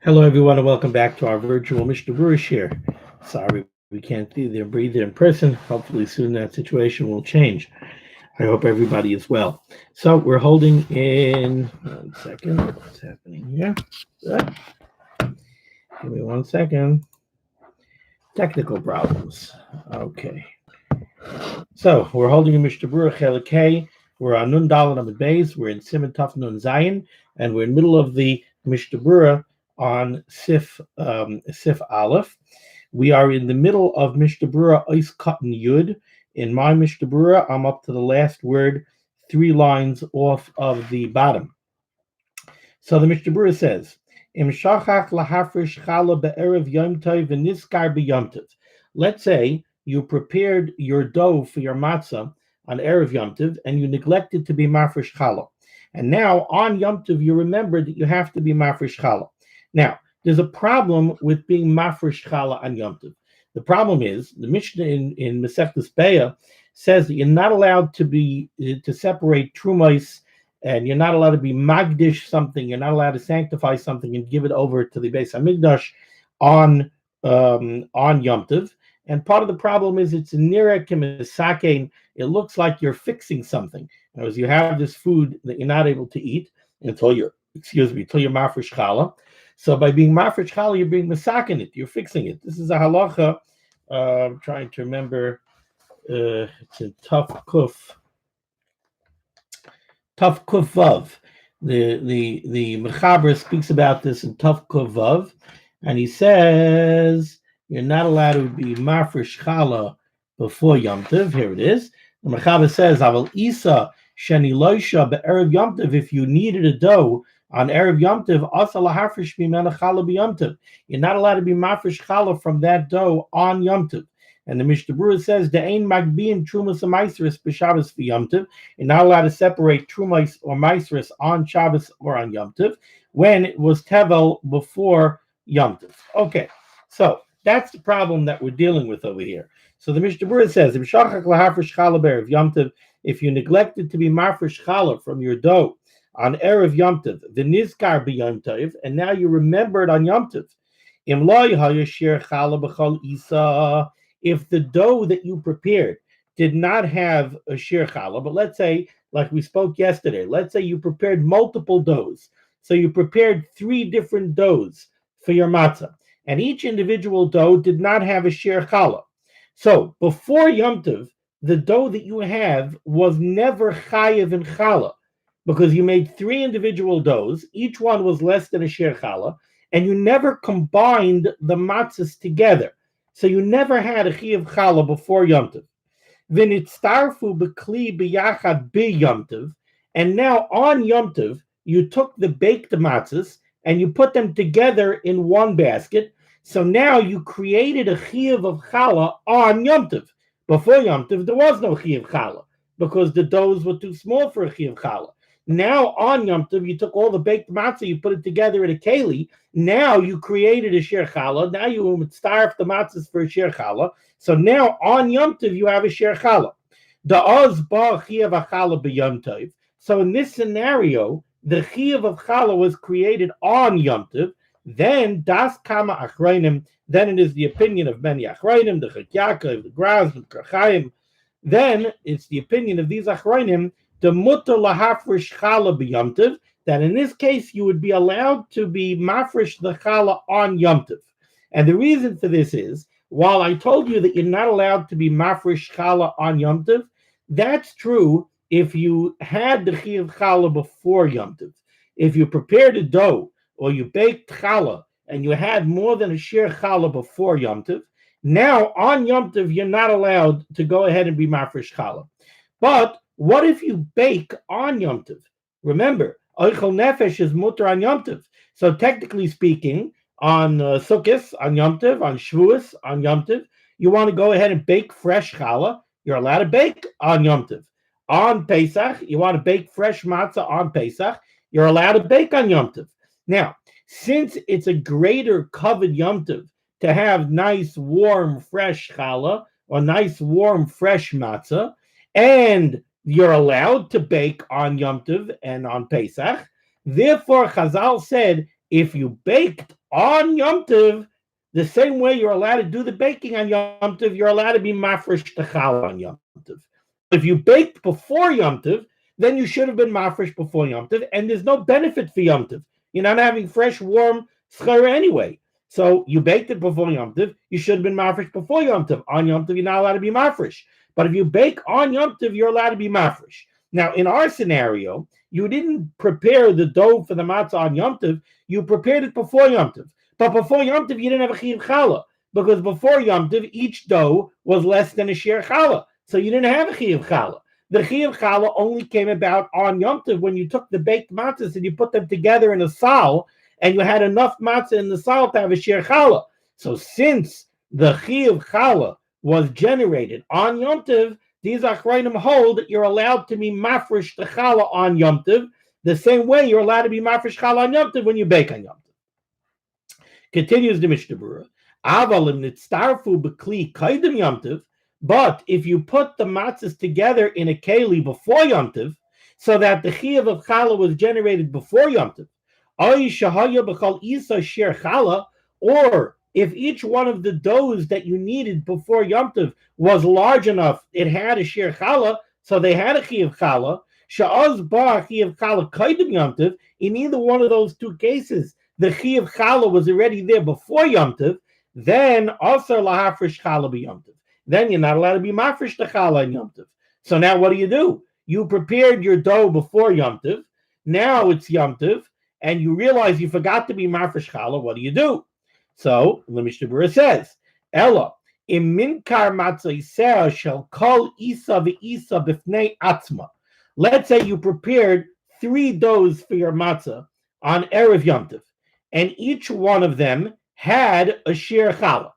Hello, everyone, and welcome back to our virtual Mishnah Berurah share. Sorry, we can't be there in person. Hopefully, soon that situation will change. I hope everybody is well. So we're holding in 1 second. What's happening here? Good. Give me 1 second. Technical problems. Okay. So we're holding in Mishnah Berurah Chelik K. We're on Nun Dalet Amud Beis. We're in Siman Taf Nun Zayin, and we're in the middle of the Mishnah Berurah on Seif Aleph. We are in the middle of Mishnah Berurah Ois Katan Yud. In my Mishnah Berurah, I'm up to the last word, 3 lines off of the bottom. So the Mishnah Berurah says, Im shachach lahafrish chala be'erev yom tov v'niskar b'yom tov. Let's say you prepared your dough for your matzah on Erev Yom Tov, and you neglected to be mafresh challah. And now on Yom Tov, you remembered that you have to be mafresh challah. Now, there's a problem with being mafresh challah on Yom Tov. The problem is, the Mishnah in Masechtas Beah says that you're not allowed to separate trumos, and you're not allowed to be magdish something, you're not allowed to sanctify something and give it over to the Beis Hamikdash on Yom Tov. And part of the problem is it's nira kemisakein. It looks like you're fixing something. As you have this food that you're not able to eat until you're mafresh challah. So by being mafresh challah, you're being misaken it. You're fixing it. This is a halacha. I'm trying to remember. It's in Taf Kuf Vav. The Mechaber speaks about this in Taf Kuf Vav, and he says you're not allowed to be mafresh challah before Yom Tov. Here it is. The Mechaber says, "Aval Isa sheni loisha be'erev Yom Tov." If you needed a dough on Erev Yom Tov, asa lahafresh mimena challah b'Yom Tov. You're not allowed to be mafresh challah from that dough on Yom Tov. And the Mishnah Berurah says, "De'ein magbiin trumas u'maisris b'Shabbos v'Yom Tov." You're not allowed to separate trumos or maisris on Shabbos or on Yom Tov when it was tevel before Yom Tov. Okay, so that's the problem that we're dealing with over here. So the Mishnah Berurah says, if you neglected to be mafresh challah from your dough on Erev Yom Tov, the nizkar b'Yom Tov, and now you remembered on Yom Tov, if the dough that you prepared did not have a shir challah, but let's say, like we spoke yesterday, let's say you prepared multiple doughs. So you prepared 3 different doughs for your matzah, and each individual dough did not have a shir challah. So before Yom Tov, the dough that you have was never chayev in challah, because you made 3 individual doughs, each one was less than a shir challah, and you never combined the matzahs together. So you never had a chayev challah before Yom Tov. V'nitztarfu b'kli b'yachad b'Yom Tov, and now on Yom Tov, you took the baked matzahs and you put them together in one basket. So now you created a chiyuv of challah on Yom Tov. Before Yom Tov, there was no chiyuv challah because the doughs were too small for a chiyuv challah. Now on Yom Tov, you took all the baked matzah, you put it together in a keli. Now you created a shir challah. Now you would starve the matzahs for a shir challah. So now on Yom Tov, you have a shir challah. Da'oz ba chiyuv challah b'Yom Tov. So in this scenario, the chiyuv of challah was created on Yom Tov. Then das kama achreinim. Then it is the opinion of many achreinim, the Chek Yaakov, the Graz, the Krachayim. Then it's the opinion of these achreinim, the mutter lahafresh challah b'Yom Tov, that in this case you would be allowed to be mafresh the challah on Yom Tov. And the reason for this is, while I told you that you're not allowed to be mafresh challah on Yom Tov, that's true if you had the chiyuv challah before Yom Tov. If you prepared a dough or you baked challah and you had more than a shir challah before Yom Tov, now on Yom Tov you're not allowed to go ahead and be mafresh challah. But what if you bake on Yom Tov? Remember, oichel nefesh is mutter on Yom Tov. So technically speaking, on Sukkot, on Yom Tov, on Shavuos, on Yom Tov, you want to go ahead and bake fresh challah, you're allowed to bake on Yom Tov. On Pesach, you want to bake fresh matzah on Pesach, you're allowed to bake on Yom Tov. Now, since it's a greater covered Yom Tov to have nice, warm, fresh challah or nice, warm, fresh matzah, and you're allowed to bake on Yom Tov and on Pesach, therefore Chazal said, if you baked on Yom Tov, the same way you're allowed to do the baking on Yom Tov, you're allowed to be mafresh the challah on Yom Tov. If you baked before Yom Tov, then you should have been mafresh before Yom Tov, and there's no benefit for Yom Tov. You're not having fresh, warm schara anyway. So you baked it before Yom Tov, you should have been mafresh before Yom Tov. On Yom Tov, you're not allowed to be mafresh. But if you bake on Yom Tov, you're allowed to be mafresh. Now, in our scenario, you didn't prepare the dough for the matzah on Yom Tov, you prepared it before Yom Tov. But before Yom Tov, you didn't have a chiyuv challah, because before Yom Tov, each dough was less than a shear challah. So you didn't have a chiyuv challah. The chiyuv challah only came about on Yom Tov when you took the baked matzahs and you put them together in a sal, and you had enough matzah in the sal to have a shear challah. So since the chiyuv challah was generated on Yom Tov, these achrayim hold that you're allowed to be mafresh the challah on Yom Tov, the same way you're allowed to be mafresh challah on Yom Tov when you bake on Yom Tov. Continues the Mishnah Berurah. Avalim nitztarfu b'kli kaidem Yom Tov. But if you put the matzahs together in a keli before Yom Tov, so that the chiyuv of challah was generated before Yom Tov, ay shahaya b'chal isa shir challah, or if each one of the doughs that you needed before Yom Tov was large enough, it had a shir challah, so they had a chiyuv challah, sha'az ba chiyuv challah kaidem Yom Tov, in either one of those two cases, the chiyuv challah was already there before Yom Tov, then asar lahafresh challah b'Yom Tov. Then you're not allowed to be mafresh the challah on Yom Tov. So now what do? You prepared your dough before Yom Tov. Now it's Yom Tov, and you realize you forgot to be mafresh challah. What do? So the Mishnah Berurah says, Ella, im minkar matzah iseh shel kol isa v'isa b'fnei atzma. Let's say you prepared 3 doughs for your matzah on Erev Yom Tov, and each one of them had a shir challah.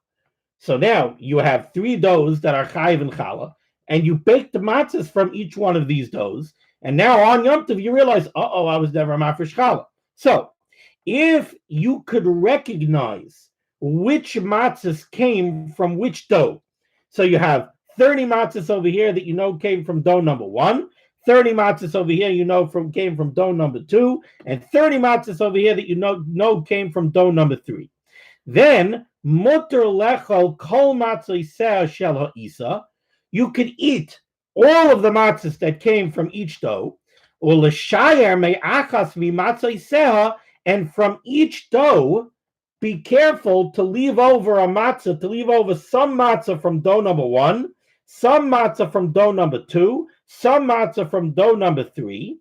So now you have 3 doughs that are chayiv and challah, and you bake the matzahs from each one of these doughs, and now on Yom Tov you realize, I was never mafresh challah. So if you could recognize which matzahs came from which dough, so you have 30 matzahs over here that you know came from dough number 1, 30 matzahs over here came from dough number 2, and 30 matzahs over here that you know came from dough number 3. Then mutter lechol kol matzah iseh shel ha'isa. You could eat all of the matzahs that came from each dough, or l'shayer me'achas mimatzah iseh, and from each dough, be careful to leave over a matzah, to leave over some matzah from dough number 1, some matzah from dough number 2, some matzah from dough number 3.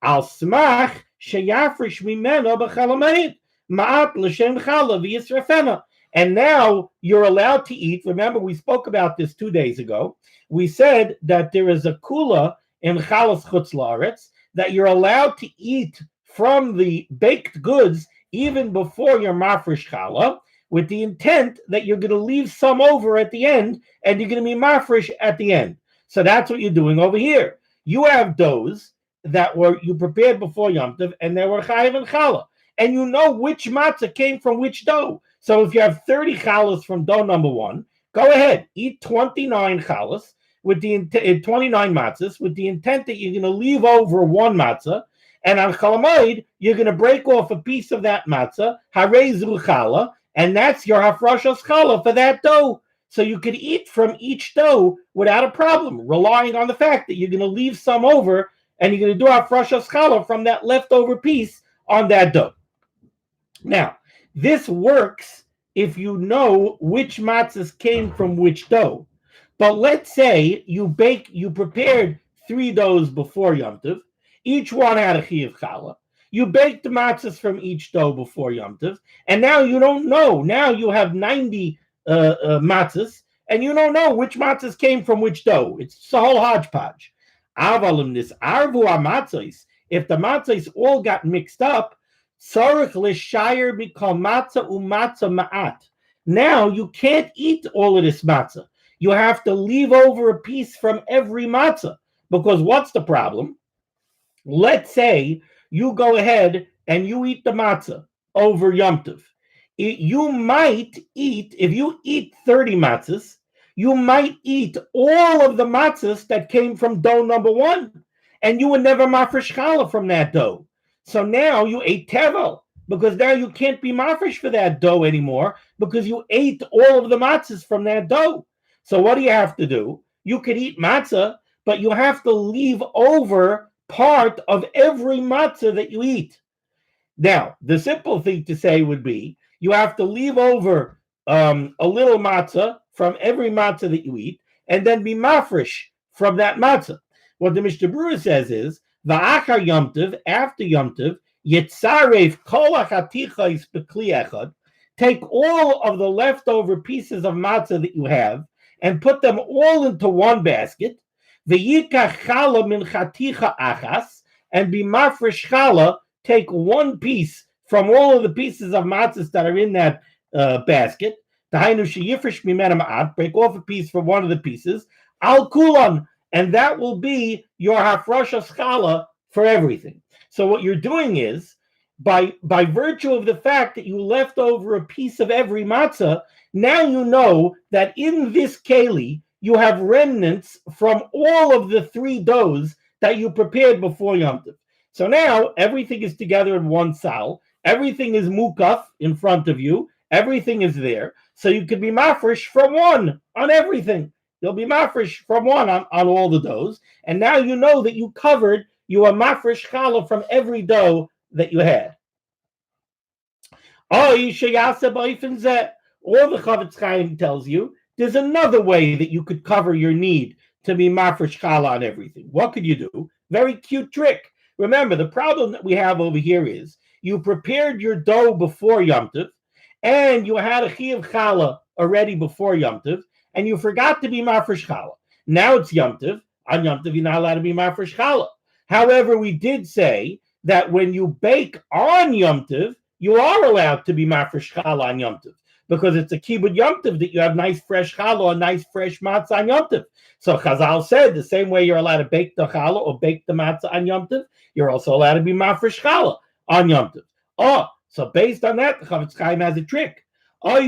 Al smach sheyafrish mimena b'chalamayit ma'at l'shem challah v'yisrafena. And now you're allowed to eat. Remember, we spoke about this 2 days ago. We said that there is a kula in chalas chutz la'aretz that you're allowed to eat from the baked goods even before your mafresh challah, with the intent that you're going to leave some over at the end, and you're going to be mafresh at the end. So that's what you're doing over here. You have doughs that you prepared before Yom Tov, and they were chayiv and challah, and you know which matzah came from which dough. So if you have 30 challahs from dough number 1, go ahead, eat 29 challahs with the 29 matzahs with the intent that you're going to leave over 1 matzah, and on Chalamoid, you're going to break off a piece of that matzah, harei zu challah, and that's your hafrashas challah for that dough. So you could eat from each dough without a problem, relying on the fact that you're going to leave some over, and you're going to do hafrashas challah from that leftover piece on that dough. Now, this works if you know which matzahs came from which dough. But let's say you prepared 3 doughs before Yom Tov. Each one had a chiyuv challah. You baked the matzahs from each dough before Yom Tov, and now you don't know. Now you have 90 matzahs, and you don't know which matzahs came from which dough. It's a whole hodgepodge. Avalim this arvu amatzahs. If the matzahs all got mixed up, tzarich l'shayer mikol matzah umatzah ma'at. Now you can't eat all of this matzah. You have to leave over a piece from every matzah, because what's the problem? Let's say you go ahead and you eat the matzah over Yom Tov. You might eat, if you eat 30 matzahs, you might eat all of the matzahs that came from dough number 1, and you would never mafresh challah from that dough. So now you ate tevel, because now you can't be mafresh for that dough anymore because you ate all of the matzahs from that dough. So what do you have to do? You could eat matzah, but you have to leave over part of every matzah that you eat. Now, the simple thing to say would be you have to leave over a little matzah from every matzah that you eat, and then be mafresh from that matzah. What the Mishnah Berurah says is, va'achar Yom Tov, after Yom Tov, yitzaref kol hachatichos b'kli echad, take all of the leftover pieces of matzah that you have and put them all into one basket, v'yikach chala min chaticha achas, and be mafresh chala, take one piece from all of the pieces of matzahs that are in that basket, break off a piece from one of the pieces, al kulan, and that will be your hafrasha schala for everything. So what you're doing is, by virtue of the fact that you left over a piece of every matzah, now you know that in this keli you have remnants from all of the 3 doughs that you prepared before Yom Tov. So now everything is together in one sal. Everything is mukaf in front of you. Everything is there. So you could be mafresh from one on everything. You'll be mafresh from one on all the doughs. And now you know that you are mafresh challah from every dough that you had. Or the Chavetz Chaim tells you there's another way that you could cover your need to be mafresh challah on everything. What could you do? Very cute trick. Remember, the problem that we have over here is you prepared your dough before Yom Tov, and you had a chiyuv challah already before Yom Tov, and you forgot to be mafresh challah. Now it's Yom Tov. On Yom Tov, you're not allowed to be mafresh challah. However, we did say that when you bake on Yom Tov, you are allowed to be mafresh challah on Yom Tov, because it's a kibud Yom Tov that you have nice fresh challah or nice fresh matzah on Yom Tov. So Chazal said the same way you're allowed to bake the challah or bake the matzah on Yom Tov, you're also allowed to be mafresh challah on Yom Tov. Oh, so based on that, the Chavetz Chaim has a trick. Or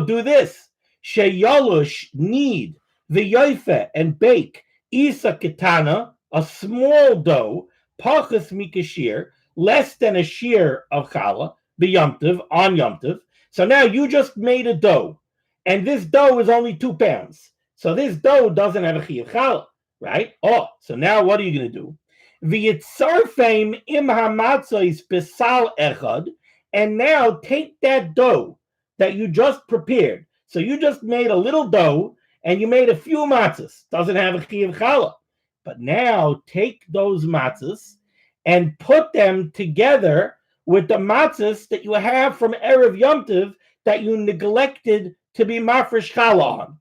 do this. Sheyolush knead the yoife and bake isa ketana, a small dough, pachas mikashir, less than a shear of challah, b'Yom Tov, on Yom Tov. So now you just made a dough, and this dough is only 2 pounds. So this dough doesn't have a chiyuv challah, right? Oh, so now what are you going to do? V'yitzarfeim im hamatzos besal echad, and now take that dough that you just prepared. So you just made a little dough, and you made a few matzahs. Doesn't have a chiyuv challah. But now take those matzahs and put them together with the matzahs that you have from Erev Yom Tov that you neglected to be mafresh challah on.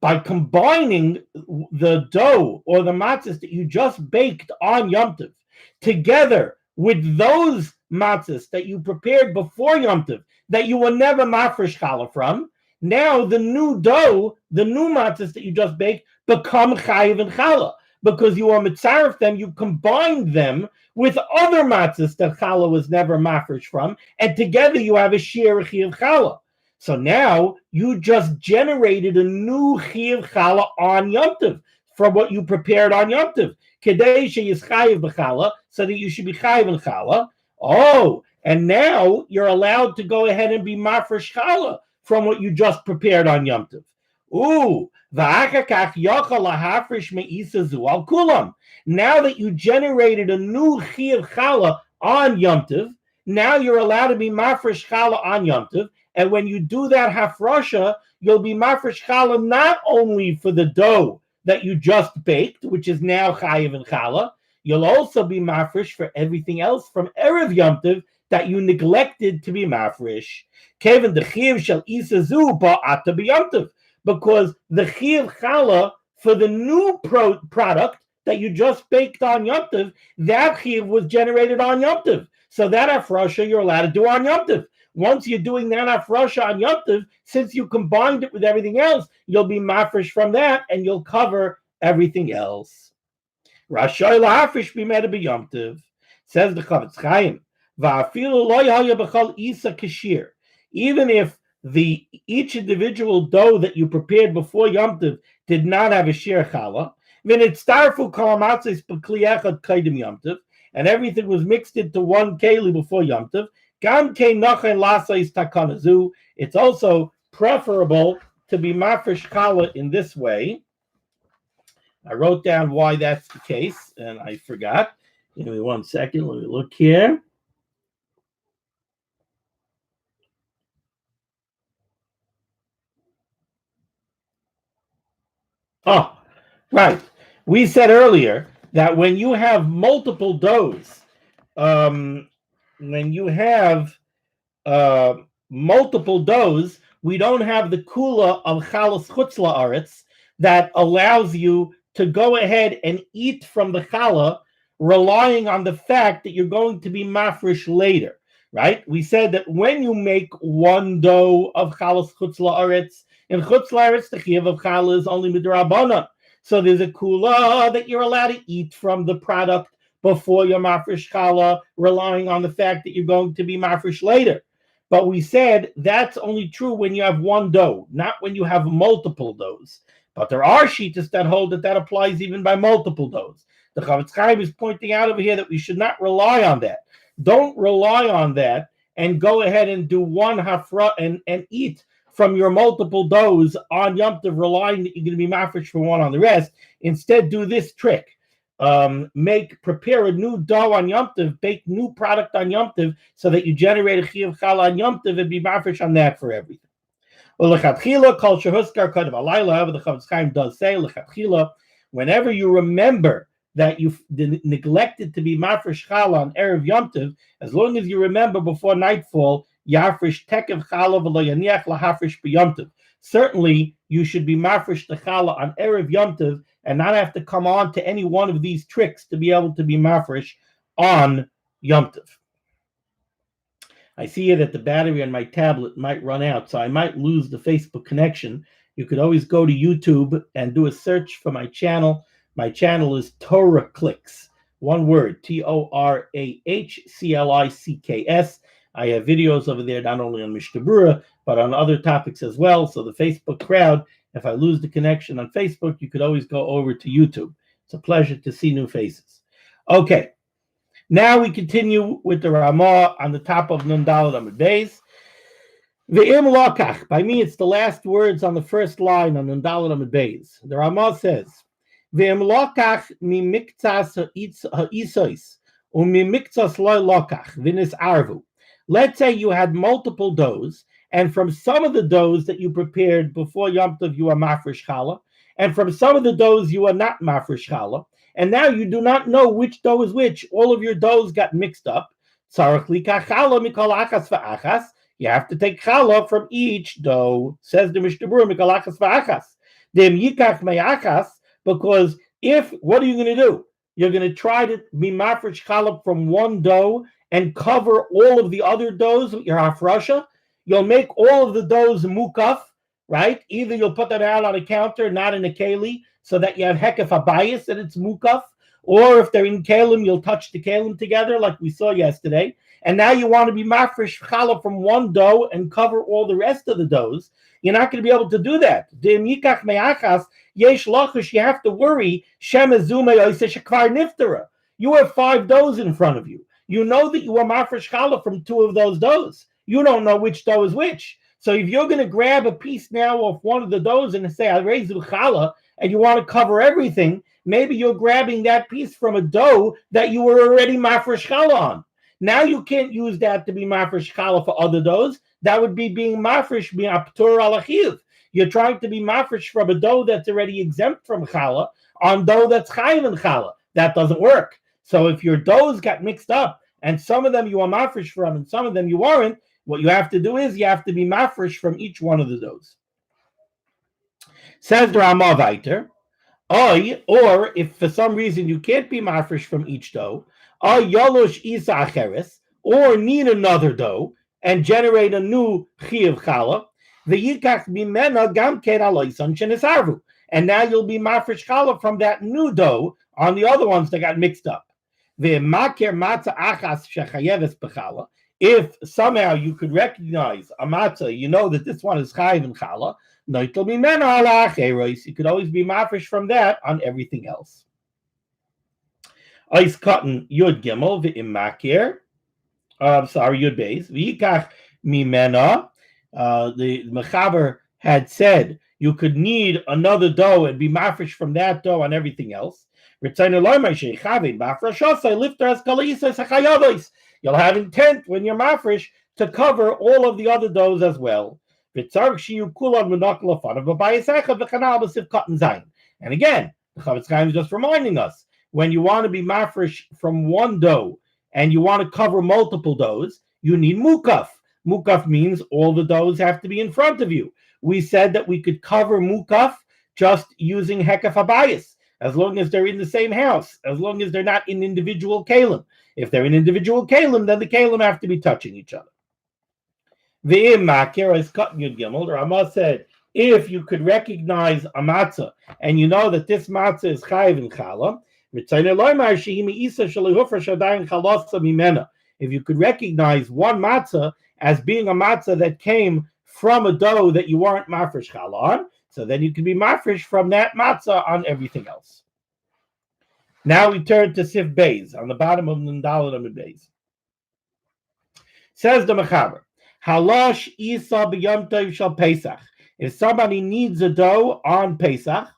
By combining the dough or the matzahs that you just baked on Yom Tov together with those matzahs that you prepared before Yom Tov that you were never mafresh challah from, now the new dough, the new matzahs that you just baked, become chayiv and challah, because you are mitzaref them, you combined them with other matzahs that challah was never mafresh from, and together you have a shear of challah. So now you just generated a new chiyuv challah on Yom Tov from what you prepared on Yom Tov. Kedei sheyiz chayiv b'challah, so that you should be chayiv in challah. Oh, and now you're allowed to go ahead and be mafresh challah from what you just prepared on Yom Tov. Ooh, v'achakach yochal lahafresh me'isa zu al kulam. Now that you generated a new chiyuv challah on Yom Tov, now you're allowed to be mafresh challah on Yom Tov. And when you do that hafrasha, you'll be mafresh challah not only for the dough that you just baked, which is now chayiv and challah, you'll also be mafresh for everything else from Erev Yom Tov that you neglected to be mafresh. Kevin the chiyuv shel isa zu ba'ata b'Yom Tov, because the chiyuv challah for the new product that you just baked on Yom Tov, that chiyuv was generated on Yom Tov. So that hafrasha you're allowed to do on Yom Tov. Once you're doing that hafrasha on Yom Tov, since you combined it with everything else, you'll be mafresh from that, and you'll cover everything else. Rashay lahafresh b'meda b'Yom Tov, says the Chavetz Chaim. Va'afilu lo yahya b'chol isa kashir. Even if each individual dough that you prepared before Yom Tov did not have a shear challah, v'nitztarfu kol hamatzos b'kli echad kaidim Yom Tov, and everything was mixed into one keli before Yom Tov, gam kein nochen lasais takanazu. It's also preferable to be mafresh challah in this way. I wrote down why that's the case, and I forgot. Give me 1 second. Let me look here. Oh, right. We said earlier that when you have multiple doughs, when you have multiple doughs, we don't have the kula of chalas chutz la'aretz that allows you to go ahead and eat from the challah, relying on the fact that you're going to be mafresh later, right? We said that when you make one dough of chalas chutz la'aretz, in chutz la'aretz, the chiyuv of challah is only midrabanan. So there's a kula that you're allowed to eat from the product before your mafresh challah, relying on the fact that you're going to be mafresh later. But we said that's only true when you have one dough, not when you have multiple doughs. But there are shittas that hold that applies even by multiple doughs. The Chavetz Chaim is pointing out over here that we should not rely on that. Don't rely on that and go ahead and do one hafra and eat from your multiple doughs on Yom Tov, relying that you're going to be mafresh for one on the rest. Instead, do this trick. Prepare a new dough on Yom Tov, bake new product on Yom Tov, so that you generate a chiyuv challah on Yom Tov and be mafresh on that for everything. Well, lechatchila kol shehuskar kadav alayla. However, the Chavetz Chaim does say lechatchila, whenever you remember that you neglected to be mafresh challah on erev Yom Tov, as long as you remember before nightfall, yafresh tekev challah v'lo yaniach lahafresh b'Yom Tov. Certainly, you should be mafresh the challah on erev Yom Tov and not have to come on to any one of these tricks to be able to be mafresh on Yom Tov. I see here that the battery on my tablet might run out, so I might lose the Facebook connection. You could always go to YouTube and do a search for my channel. My channel is Torah Clicks. One word, TORAHCLICKS. I have videos over there, not only on Mishnah Berurah, but on other topics as well. So the Facebook crowd, if I lose the connection on Facebook, you could always go over to YouTube. It's a pleasure to see new faces. Okay, now we continue with the Ramah on the top of Nun Daled Amud Beis. Ve'im lokach. By me, it's the last words on the first line on Nun Daled Amud Beis. The Ramah says, Ve'im lokach mi miktzas ha'isois umi miktzas loy lokach v'nis arvu. Let's say you had multiple doughs, and from some of the doughs that you prepared before Yom Tov, you are mafresh challah, and from some of the doughs, you are not mafresh challah, and now you do not know which dough is which. All of your doughs got mixed up. You have to take challah from each dough, says the Mishnah Berurah, mikol achas v'achas. Dem yikach me'achas, because what are you going to do? You're going to try to be mafresh challah from one dough and cover all of the other doughs with your hafrasha. You'll make all of the doughs mukaf, right? Either you'll put them out on a counter, not in a keli, so that you have hekef habayis and it's mukaf, or if they're in kelim, you'll touch the kelim together like we saw yesterday. And now you want to be mafresh challah from one dough and cover all the rest of the doughs. You're not going to be able to do that. You have to worry. You have 5 doughs in front of you. You know that you are mafresh challah from 2 of those doughs. You don't know which dough is which. So if you're going to grab a piece now of one of the doughs and say, I raise the challah, and you want to cover everything, maybe you're grabbing that piece from a dough that you were already mafresh challah on. Now you can't use that to be mafresh challah for other doughs. That would be being mafresh mi'aptur alachiv. You're trying to be mafresh from a dough that's already exempt from challah on dough that's chayiv in challah. That doesn't work. So if your doughs got mixed up and some of them you are mafresh from and some of them you aren't, what you have to do is you have to be mafresh from each one of the doughs. Says the Ramah weiter, or if for some reason you can't be mafresh from each dough, yolosh isa acheres, or need another dough and generate a new chiyuv challah, v'yikach mimena gam ken aloisan shenisarvu, and now you'll be mafresh challah from that new dough on the other ones that got mixed up. V'maker matzah achas shechayeves b'challah. If somehow you could recognize a matzah, you know that this one is chayiv in challah, you could always be mafresh from that on everything else. Ice cotton yud gimel v'imakir. Yud beis v'yikach mimena. The mechaber had said you could need another dough and be mafresh from that dough on everything else. You'll have intent when you're mafresh to cover all of the other doughs as well. And again, the Chavetz Chaim is just reminding us, when you want to be mafresh from one dough and you want to cover multiple doughs, you need mukaf. Mukaf means all the doughs have to be in front of you. We said that we could cover mukaf just using hekaf habayis, as long as they're in the same house, as long as they're not in individual kalim. If they're in individual kalim, then the kalim have to be touching each other. V'im makir is cut yud gimel. Rama said, if you could recognize a matzah and you know that this matzah is chayiv in chala, if you could recognize one matzah as being a matzah that came from a dough that you weren't mafresh chala on, so then you can be mafresh from that matzah on everything else. Now we turn to Sif Beis, on the bottom of the Dalet Amud Beis. Says the Mechaber, Halash Isa b'Yom Tov shel Pesach. If somebody needs a dough on Pesach,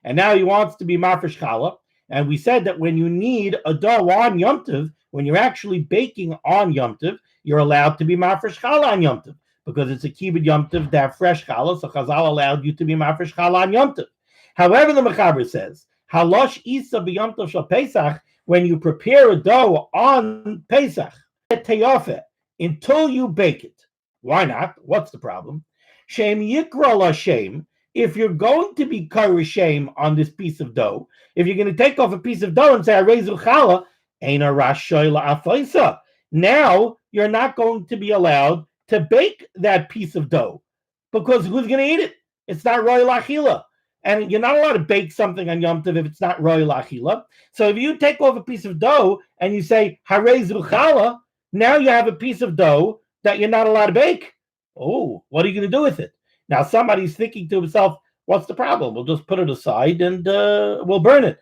and now he wants to be mafresh chala, and we said that when you need a dough on Yom Tov, when you're actually baking on Yom Tov, you're allowed to be mafresh chala on Yom Tov, because it's a kibbud Yom Tov to have fresh challah, so Chazal allowed you to be mafresh challah on Yom Tov. However, the Mechaber says, Halosh Isa b'Yom Tov shel Pesach, when you prepare a dough on Pesach, until you bake it. Why not? What's the problem? Shem yikra l'shem. If you're going to be kari shem on this piece of dough, if you're going to take off a piece of dough and say arezu challah, eina rashoy la'afaisa. Now you're not going to be allowed to bake that piece of dough, because who's going to eat it? It's not royal achila, and you're not allowed to bake something on Yom Tov if it's not royal achila. So if you take off a piece of dough and you say harezu challah, now you have a piece of dough that you're not allowed to bake. Oh, what are you going to do with it? Now somebody's thinking to himself, what's the problem? We'll just put it aside and we'll burn it.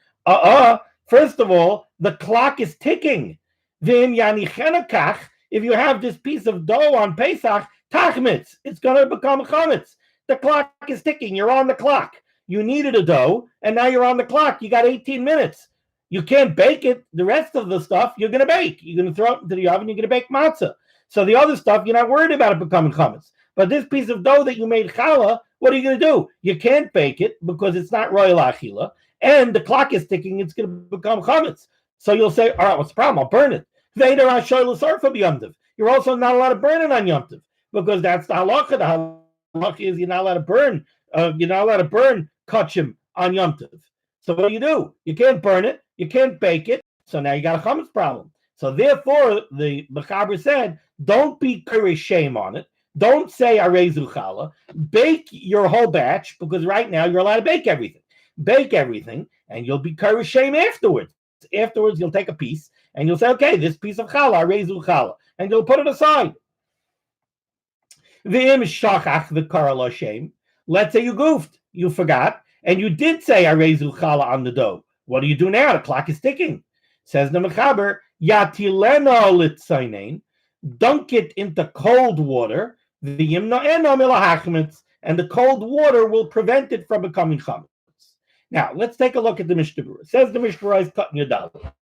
First of all, the clock is ticking. If you have this piece of dough on Pesach, tachmitz, it's going to become chametz. The clock is ticking. You're on the clock. You needed a dough, and now you're on the clock. You got 18 minutes. You can't bake it. The rest of the stuff you're going to bake. You're going to throw it into the oven. You're going to bake matzah. So the other stuff, you're not worried about it becoming chametz. But this piece of dough that you made challah, what are you going to do? You can't bake it because it's not royal achila, and the clock is ticking. It's going to become chametz. So you'll say, all right, what's the problem? I'll burn it. You're also not allowed to burn it on Yom Tov, because that's the halacha. The halacha is you're not allowed to burn. You're not allowed to burn kachim on Yom Tov. So what do? You can't burn it. You can't bake it. So now you got a chametz problem. So therefore, the Mechaber said, don't be kari shame on it. Don't say arezu challah. Bake your whole batch, because right now you're allowed to bake everything. Bake everything, and you'll be kari shame afterwards. Afterwards, you'll take a piece, and you'll say, okay, this piece of challah, arezu challah, and you'll put it aside. V'im shachach v'kara l'shem. Let's say you goofed, you forgot, and you did say arezu challah on the dough. What do you do now? The clock is ticking. Says the Mechaber, yatileno litzainain. Dunk it into cold water, and the cold water will prevent it from becoming chametz. Now, let's take a look at the Mishnah Berurah. Says the Mishnah Berurah is cutting your dalet.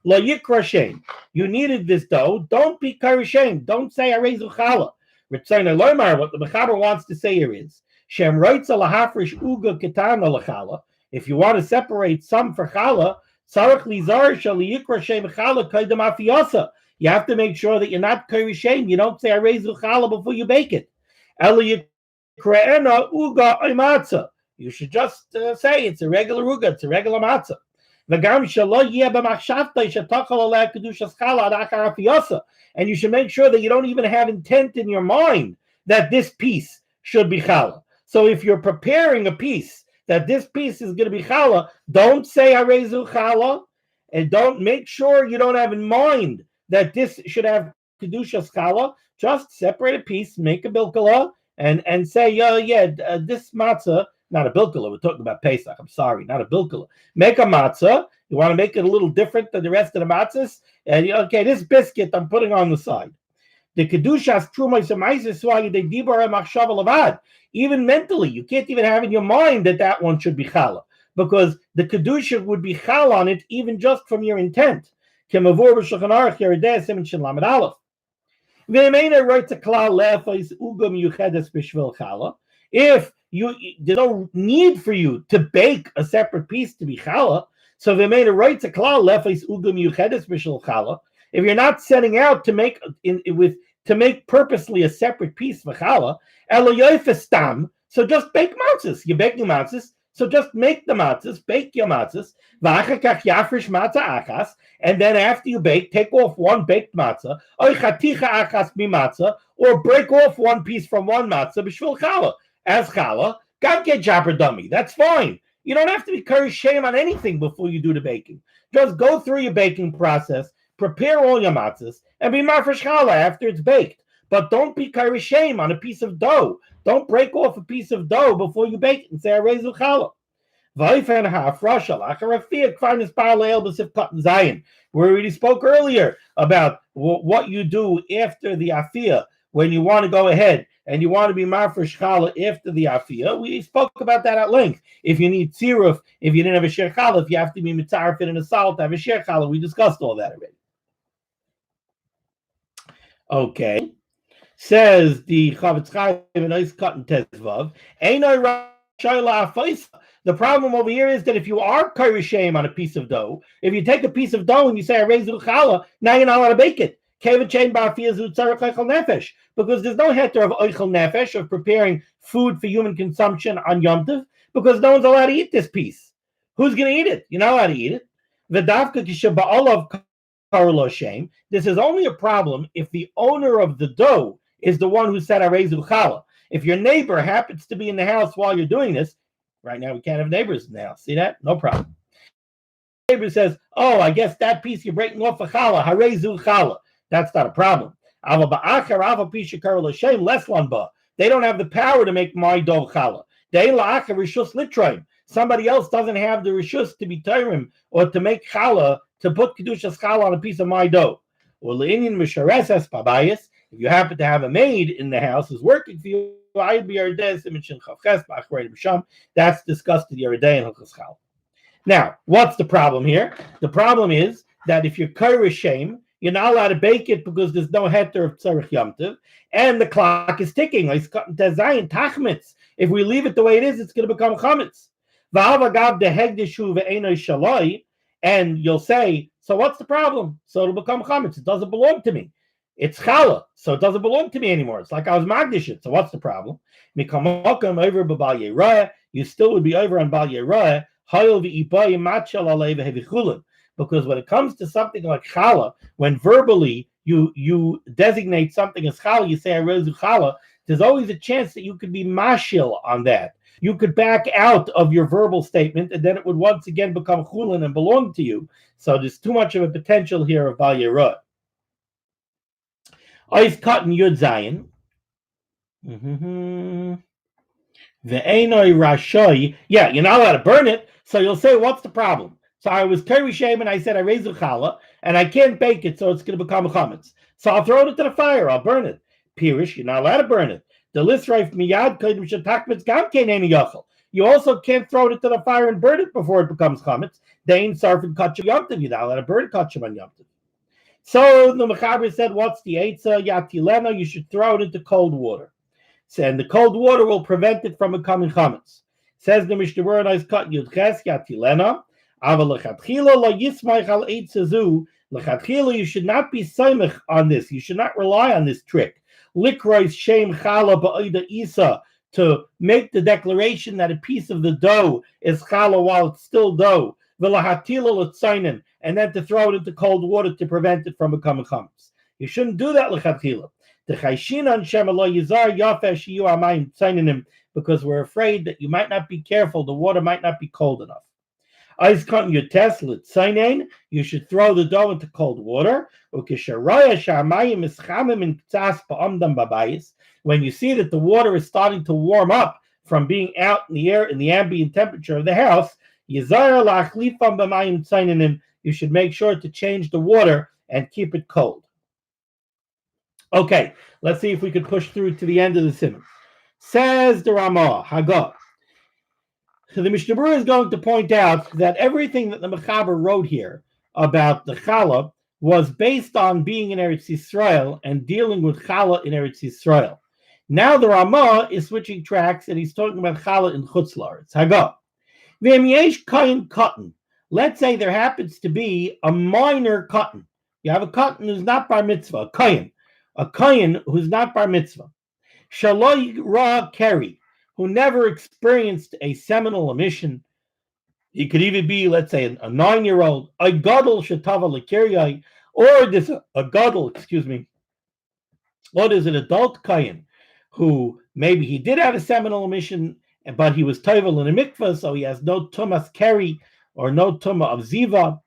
La yikra shem. You needed this dough. Don't be kari shem. Don't say arezu challah. What the Mechaber wants to say here is, shem roitza lahafrish uga ketana lachallah. If you want to separate some for challah, sarach lizar shal yikra shem challah kaidam afiyasa. You have to make sure that you're not kari shem. You don't say arezu challah before you bake it. Uga matzah. You should just say it's a regular uga, it's a regular matzah. And you should make sure that you don't even have intent in your mind that this piece should be challah. So if you're preparing a piece that this piece is going to be challah, don't say arezu challah, and don't make sure you don't have in mind that this should have kedushas challah. Just separate a piece, make a bilkala, and say, this matzah, not a bilkala, we're talking about Pesach, I'm sorry, not a bilkala. Make a matzah, You want to make it a little different than the rest of the matzahs? And okay, this biscuit I'm putting on the side. The kedushas trumos amaises swagi de dibara machshava levad. Even mentally, you can't even have in your mind that one should be challah, because the kedusha would be chal on it even just from your intent. Kemavur b'shulchan aruch Yeridei Siman Shin Lamed Aleph. Ve'emeina writes a klal le'efais ugam yuchedes b'shvil challah. If there's no need for you to bake a separate piece to be challah, so ve'emeina writes a klal le'efais ugam yuchedes b'shvil challah. If you're not setting out to make purposely a separate piece for challah, elo yoifes stam, so just bake matzahs. You're baking matzahs, so just make the matzahs, bake your matzahs, v'achakach yafresh matzah achas, and then after you bake, take off one baked matzah, oy chaticha achas mi-matzah, or break off one piece from one matzah b'shvil challah. As challah, God get jabber dummy. That's fine. You don't have to be curry shame on anything before you do the baking. Just go through your baking process, prepare all your matzahs, and be mafresh challah after it's baked. But don't be curry shame on a piece of dough. Don't break off a piece of dough before you bake it and say arezu challah. We already spoke earlier about what you do after the afiyah when you want to go ahead and you want to be mafresh challah after the afiyah. We spoke about that at length. If you need tziruf, if you didn't have a sher challah, if you have to be mitzaref in a salt to have a sher challah, we discussed all that already. Okay. Says the Chavetz Chaim in Ice Cut and Tezvav, the problem over here is that if you are karishem on a piece of dough, if you take a piece of dough and you say arezu challah, now you're not allowed to bake it. Because there's no heter of oichel nefesh, of preparing food for human consumption on Yom Tov, because no one's allowed to eat this piece. Who's going to eat it? You're not allowed to eat it. This is only a problem if the owner of the dough is the one who said arezu challah. If your neighbor happens to be in the house while you're doing this, right now we can't have neighbors in the house. See that? No problem. The neighbor says, "Oh, I guess that piece you're breaking off for challah, harezu challah." That's not a problem. They don't have the power to make my dough challah. Somebody else doesn't have the rishus to be teirim or to make challah, to put kedushas challah on a piece of my dough. If you happen to have a maid in the house who's working for you, that's discussed in Yeridei and Hilchos Challah. Now, what's the problem here? The problem is that if you're kairish shame, you're not allowed to bake it because there's no heter of tzarich Yom Tov, and the clock is ticking. If we leave it the way it is, it's going to become chametz. And you'll say, so what's the problem? So it'll become chametz. It doesn't belong to me. It's challah, so it doesn't belong to me anymore. It's like I was magdish it. So what's the problem? You still would be over on Bal Yerah, because when it comes to something like challah, when verbally you designate something as challah, you say arezu challah, there's always a chance that you could be mashil on that. You could back out of your verbal statement, and then it would once again become chulin and belong to you. So there's too much of a potential here of Bal Yerah. I've cut in Yud Zayin. The Einoi Rashoi. Yeah, you're not allowed to burn it. So you'll say, what's the problem? So I was Keri Shem and I said, I raise the challah, and I can't bake it, so it's going to become chametz. So I'll throw it into the fire. I'll burn it. Pirish, you're not allowed to burn it. The Lisraif Miyad Kodim Shatakmitz Gam Kein Eini Yochel. You also can't throw it into the fire and burn it before it becomes chametz. Dain Sarfin Kachim Yom Tov. You're not allowed to burn Kachim on Yom Tov. So the Mechaber said, what's the Eitzah? Yatilena, you should throw it into cold water. And the cold water will prevent it from becoming chametz. Says the Mishnah Berurah, nice cut Yudches, Yatilena. Ava lechatchila lo yismach al eitzazu. Lechatchila, you should not be soimach on this. You should not rely on this trick. Likrois shem chala ba'ida isa, to make the declaration that a piece of the dough is chala while it's still dough. V'lahatila l'tzainin, and then to throw it into cold water to prevent it from becoming chametz. You shouldn't do that lechatchila. The chayshinan shem lo yizar yafesh yu amayim tzaininim, because we're afraid that you might not be careful. The water might not be cold enough. You should throw the dough into cold water. When you see that the water is starting to warm up from being out in the air in the ambient temperature of the house, Yizayar la'achlifam b'mayim tzainanim. You should make sure to change the water and keep it cold. Okay, let's see if we could push through to the end of the Siman. Says the Ramah, Hagah. So the Mishnah Berurah is going to point out that everything that the Mechaber wrote here about the Chala was based on being in Eretz Yisrael and dealing with Chala in Eretz Yisrael. Now the Ramah is switching tracks and he's talking about Chala in Chutz La'aretz. Hagah. V'em yesh kain cotton. Let's say there happens to be a minor cotton. You have a cotton who's not bar mitzvah, a kain who's not bar mitzvah. Shaloi ra keri, who never experienced a seminal emission. He could even be, let's say, a 9-year-old, a gadol shetava lekiryai, or this a gadol, or there's an adult kain who maybe he did have a seminal emission, but he was tovel in a mikvah, so he has no tumas keri or no tumah of ziva.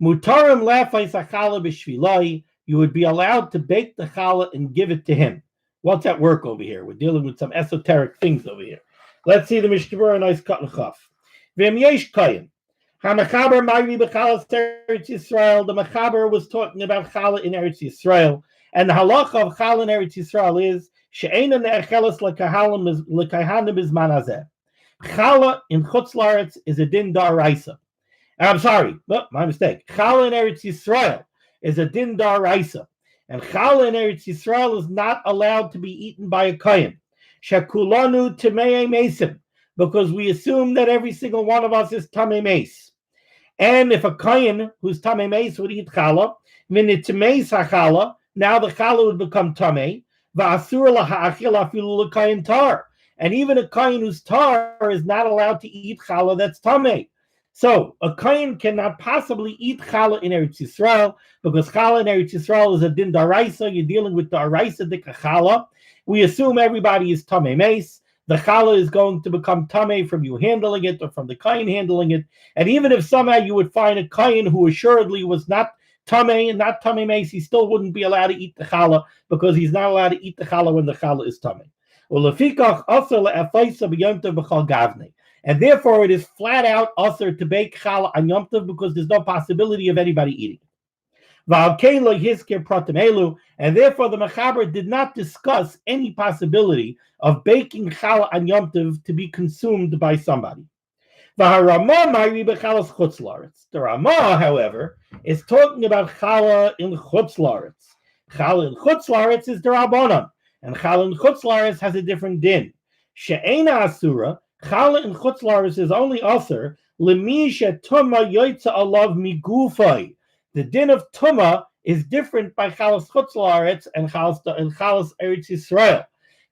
Mutarim lefais achala b'shvilai. You would be allowed to bake the challah and give it to him. What's at work over here? We're dealing with some esoteric things over here. Let's see the Mishnah Berurah, nice cut and chaf. V'em yesh kayin. HaMechaber ma'iri b'chalas Eretz Yisrael. The Mechaber was talking about challah in Eretz Yisrael. And the halacha of challah in Eretz Yisrael is she'eina ne'echeles l'kahanim bizman hazeh. Challah in Chutz La'aretz is a din da'araisa. I'm sorry, my mistake. Challah in Eretz Yisrael is a din da'araisa. And challah in Eretz Yisrael is not allowed to be eaten by a kohen. Shekulanu tamei mesim, because we assume that every single one of us is tamei meis. And if a kohen who's tamei meis would eat challah, minitmeis hachallah, now the challah would become tamei. Va'asur laha'achil afilu l'kohen tar. And even a kohen who's tar is not allowed to eat challah that's tamei. So a kohen cannot possibly eat challah in Eretz Yisrael, because challah in Eretz Yisrael is a din daraisa. You're dealing with the daraisa dika challah. We assume everybody is tamei meis. The challah is going to become tamei from you handling it or from the kohen handling it. And even if somehow you would find a kohen who assuredly was not tamei and not tamei meis, he still wouldn't be allowed to eat the challah, because he's not allowed to eat the challah when the challah is tamei. And therefore, it is flat out usher to bake challah on Yom Tov, because there's no possibility of anybody eating it. And therefore, the Mechaber did not discuss any possibility of baking challah on Yom Tov to be consumed by somebody. The Ramah, however, is talking about challah in Chutz La'aretz. Challah in Chutz La'aretz is derabanan, and challah in Chutz La'aretz has a different din. She'ena asura. Challah in Chutz La'aretz is only aser l'mi she'tumah yoytza alav migufay. The din of tumah is different by chalas Chutz La'aretz and chalas Eretz Yisrael.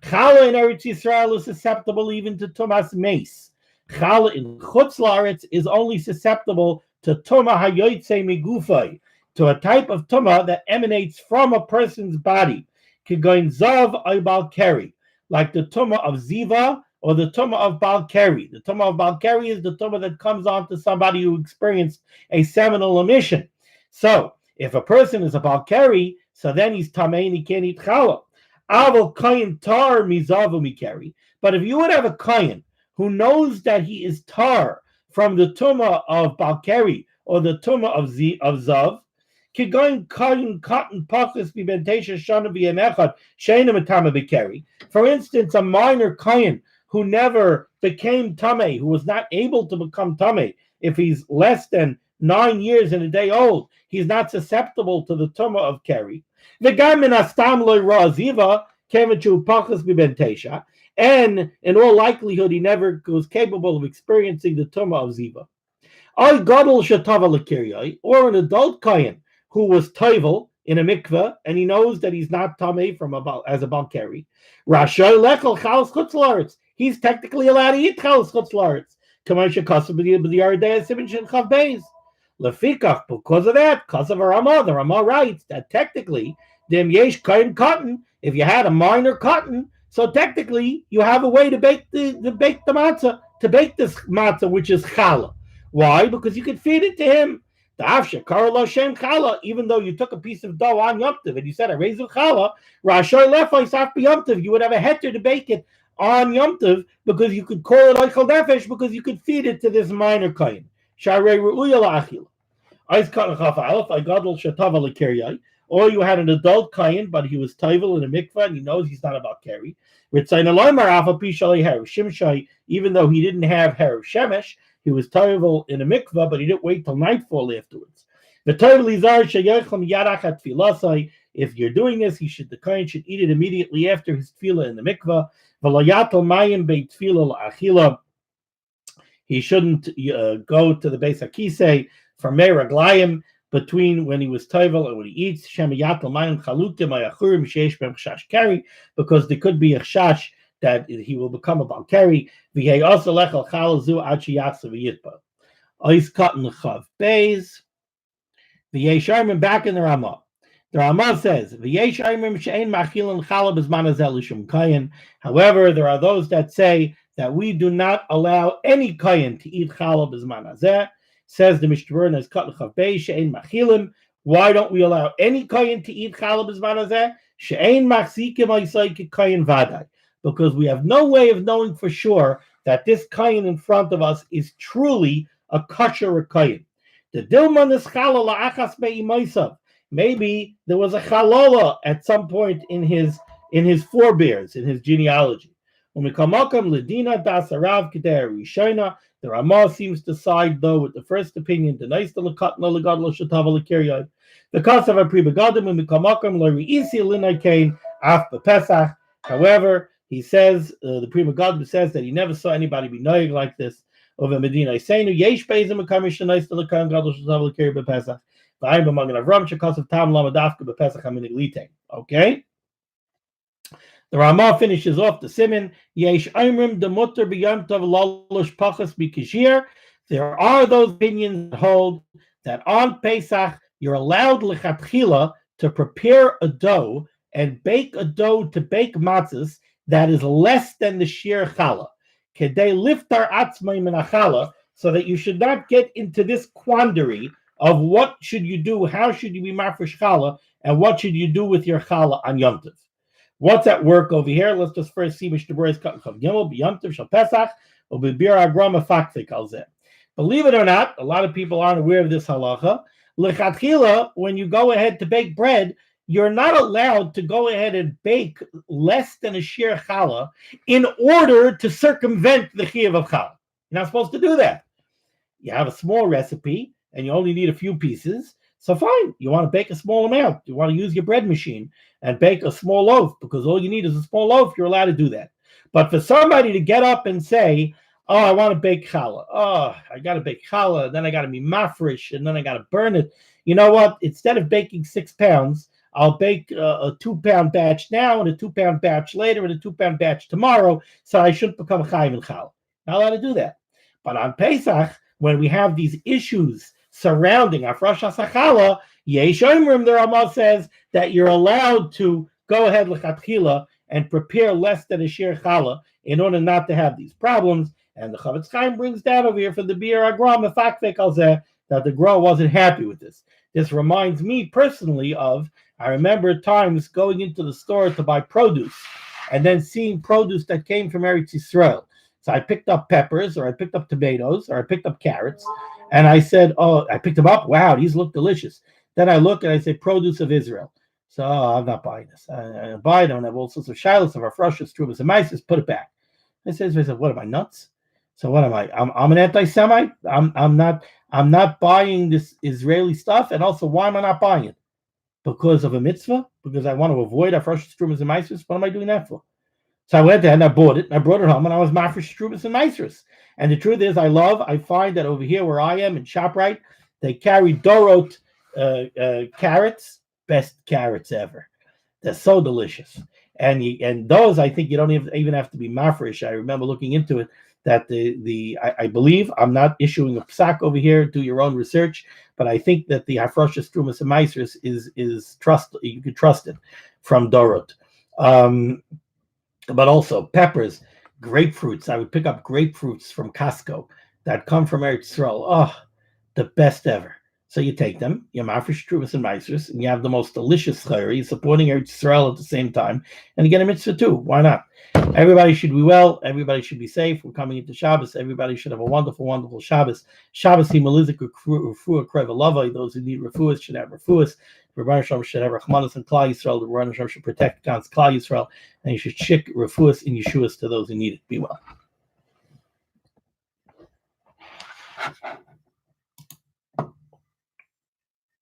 Challah in Eretz Yisrael is susceptible even to tumas meis. Challah in Chutz La'aretz is only susceptible to tumah hayoytze migufay, to a type of tumah that emanates from a person's body, kigoin zav oibal keri, like the tumah of ziva or the tumah of balkari. The tumah of balkari is the tumah that comes on to somebody who experienced a seminal emission. So, if a person is a balkari, so then he's tamei and he can't eat challah. Avol kayin tar mizavu mikari. But if you would have a kayin who knows that he is tar from the tumah of balkari or the tumah of zav, kigoin kayin cotton pachas bibentesha shana b'yemechad sheina matama b'kari. For instance, a minor kayin who never became tamei, who was not able to become tamei, if he's less than 9 years and a day old, he's not susceptible to the tumah of keri. And in all likelihood, he never was capable of experiencing the tumah of ziva. Or an adult kohen who was tovel in a mikveh, and he knows that he's not tamei as a balkari. He's technically allowed to eat chalas Chutz La'aretz. Because of that, because of the Ramah writes that technically, cotton, if you had a minor cotton, so technically you have a way to bake the matzah, to bake this matzah, which is challah. Why? Because you could feed it to him. Even though you took a piece of dough on Yom Tov and you said a rezu challah, you would have a heter to bake it on Yom Tov, because you could call it oichel nefesh, because you could feed it to this minor kohen. Sharei Ru'uya La'achila. Or you had an adult kain, but he was tayvel in a mikvah, and he knows he's not about carry. Even though he didn't have herav shemesh, he was tayvel in a mikvah, but he didn't wait till nightfall afterwards. If you're doing this, the kain should eat it immediately after his tefillah in the mikvah. He shouldn't go to the Beis HaKisei for meraglayim between when he was tovel and when he eats. Because there could be a chash that he will become a balkari. Ice cotton chav beis. The Yesharmim back in the Ramah. The Ramah says, however, there are those that say that we do not allow any kayin to eat challah b'zman hazeh. Says the Mishnah, why don't we allow any kayin to eat challah b'zman hazeh? Because we have no way of knowing for sure that this kayin in front of us is truly a kosher kayin. The Dilman is challah la'achas be'imaisav. Maybe there was a chalola at some point in his forebears, in his genealogy. The Ramah seems to side though with the first opinion. The cost of a pre-begadim however, he says the Pri Megadim says that he never saw anybody be noyeg like this. Over Medina, Seinu yesh beizim kamish nice to the kan gadol shtavel carry bepesach. V'ayim b'magen Avram shekos of tam lamadafka bepesach haminig lite. Okay. The Ramah finishes off the Siman. Yesh Aimrim demutter b'yamtav lalosh pachas b'kishir. There are those opinions that hold that on Pesach you're allowed lechatchila to prepare a dough and bake a dough to bake matzahs that is less than the shir challah. Kedei liftar atzmai min achala, so that you should not get into this quandary of what should you do, how should you be mafresh challah, and what should you do with your challah on Yom Tov. What's at work over here? Let's just first see Mishnah Berurah cutting chav gimel b'Yom Tov shel Pesach or b'Berurah grama fakfik al zeh. Believe it or not, a lot of people aren't aware of this halacha. Lechatchila, when you go ahead to bake bread, you're not allowed to go ahead and bake less than a shir challah in order to circumvent the chiyuv of challah. You're not supposed to do that. You have a small recipe and you only need a few pieces. So fine, you want to bake a small amount. You want to use your bread machine and bake a small loaf because all you need is a small loaf. You're allowed to do that. But for somebody to get up and say, oh, I want to bake challah. Oh, I got to bake challah. Then I got to be mafresh and then I got to burn it. You know what? Instead of baking 6 pounds, I'll bake a 2-pound batch now and a 2-pound batch later and a 2-pound batch tomorrow, so I shouldn't become chayiv in challah. Not allowed to do that. But on Pesach, when we have these issues surrounding Afrosh HaChallah, Yesh Omrim, the Ramah says that you're allowed to go ahead l'chatchila and prepare less than a shir challah in order not to have these problems. And the Chavetz Chaim brings down over here for the Berurah Grama Fakfek al Zeh that the Gra wasn't happy with this. This reminds me personally of, I remember times going into the store to buy produce and then seeing produce that came from Eretz Yisrael. So I picked up peppers, or I picked up tomatoes, or I picked up carrots, and I said, oh, I picked them up. Wow, these look delicious. Then I look and I say, produce of Israel. So I'm not buying this. I buy it. I have all sorts of shilas of our frushes, trubas, and mice. Put it back. I said, what am I, nuts? So what am I? I'm an anti-Semite. I'm not buying this Israeli stuff. And also, why am I not buying it? Because of a mitzvah? Because I want to avoid our frushes, trubas, and mice? What am I doing that for? So I went there and I bought it, and I brought it home, and I was mafresh trubas and meisers. And the truth is, I find that over here where I am in ShopRite, they carry Dorot carrots, best carrots ever. They're so delicious. And those, I think you don't even have to be mafresh. I remember looking into it, that I believe, I'm not issuing a psak over here, do your own research, but I think that the hafroshes, trumas, and meisers is trust. You can trust it from Dorot. But also peppers, grapefruits. I would pick up grapefruits from Costco that come from Eretz Yisrael. Oh, the best ever. So you take them, you mafresh truvas and meisers, and you have the most delicious chayre. You're supporting Eretz Yisrael at the same time, and you get a mitzvah too. Why not? Everybody should be well. Everybody should be safe. We're coming into Shabbos. Everybody should have a wonderful, wonderful Shabbos. Shabbos himalizik refuah krevalavai. Those who need refuahs should have refuahs. Rebbeinu Shalom should have rachmanas and Klal Yisrael. The Rebbeinu Shalom should protect God's Klal Yisrael, and you should shik refuahs in Yeshuas to those who need it. Be well.